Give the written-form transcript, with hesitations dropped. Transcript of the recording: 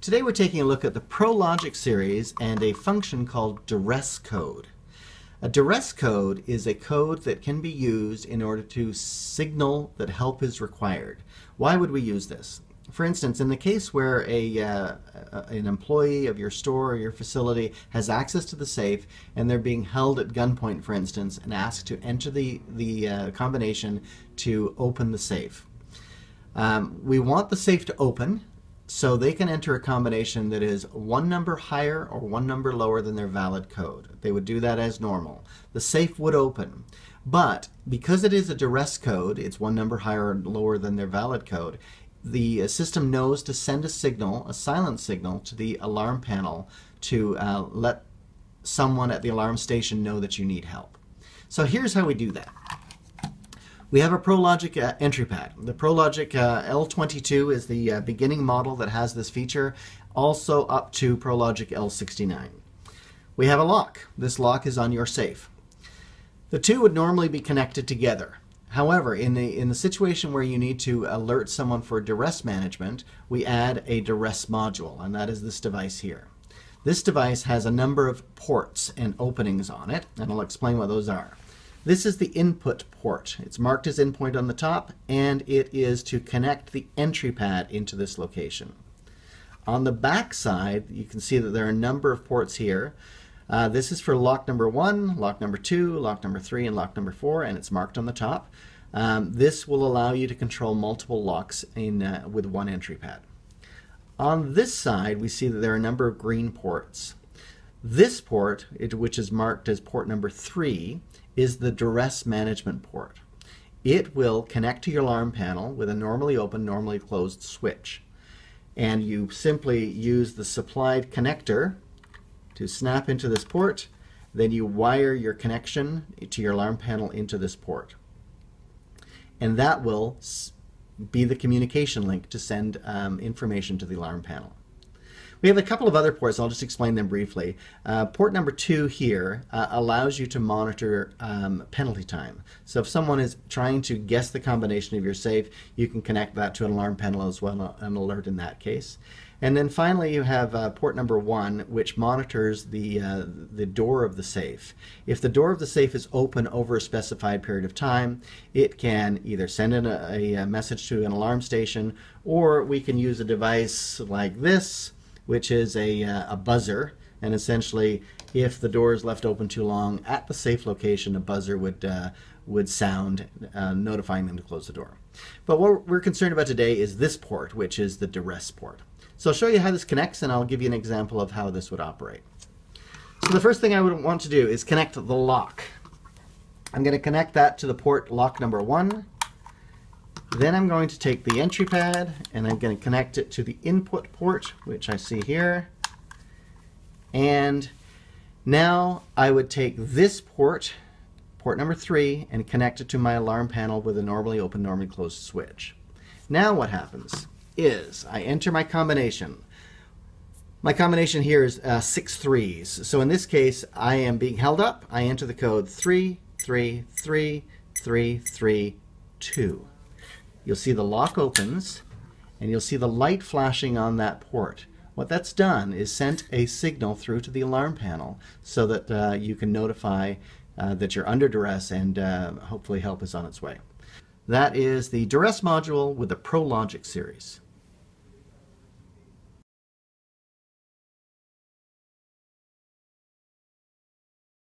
Today we're taking a look at the ProLogic series and a function called Duress code. A Duress code is a code that can be used in order to signal that help is required. Why would we use this? For instance, in the case where an employee of your store or your facility has access to the safe and they're being held at gunpoint, for instance, and asked to enter the combination to open the safe. We want the safe to open so they can enter a combination that is one number higher or one number lower than their valid code. They would do that as normal. The safe would open. But because it is a duress code, it's one number higher or lower than their valid code, the system knows to send a signal, a silent signal, to the alarm panel to let someone at the alarm station know that you need help. So here's how we do that. We have a ProLogic entry pad. The ProLogic L22 is the beginning model that has this feature, also up to ProLogic L69. We have a lock. This lock is on your safe. The two would normally be connected together. However, in the situation where you need to alert someone for duress management, we add a Duress Module, and that is this device here. This device has a number of ports and openings on it, and I'll explain what those are. This is the input port. It's marked as endpoint on the top, and it is to connect the entry pad into this location. On the back side, you can see that there are a number of ports here. This is for lock number 1, lock number 2, lock number 3, and lock number 4, and it's marked on the top. This will allow you to control multiple locks with one entry pad. On this side, we see that there are a number of green ports. This port, which is marked as port number 3, is the duress management port. It will connect to your alarm panel with a normally open, normally closed switch. And you simply use the supplied connector to snap into this port, then you wire your connection to your alarm panel into this port. And that will be the communication link to send information to the alarm panel. We have a couple of other ports. I'll just explain them briefly. Port number 2 here allows you to monitor penalty time. So if someone is trying to guess the combination of your safe, you can connect that to an alarm panel as well, an alert in that case. And then finally you have port number 1, which monitors the door of the safe. If the door of the safe is open over a specified period of time, it can either send in a message to an alarm station, or we can use a device like this, which is a buzzer, and essentially if the door is left open too long at the safe location, a buzzer would sound notifying them to close the door. But what we're concerned about today is this port, which is the duress port. So I'll show you how this connects, and I'll give you an example of how this would operate. So the first thing I would want to do is connect the lock. I'm going to connect that to the port lock number 1. Then I'm going to take the entry pad and I'm going to connect it to the input port, which I see here. And now I would take this port, port number 3, and connect it to my alarm panel with a normally open, normally closed switch. Now what happens is I enter my combination. My combination here is 6 threes. So in this case, I am being held up. I enter the code 3, 3, 3, 3, 3, 2. You'll see the lock opens, and you'll see the light flashing on that port. What that's done is sent a signal through to the alarm panel so that you can notify that you're under duress, and hopefully help is on its way. That is the Duress module with the ProLogic series.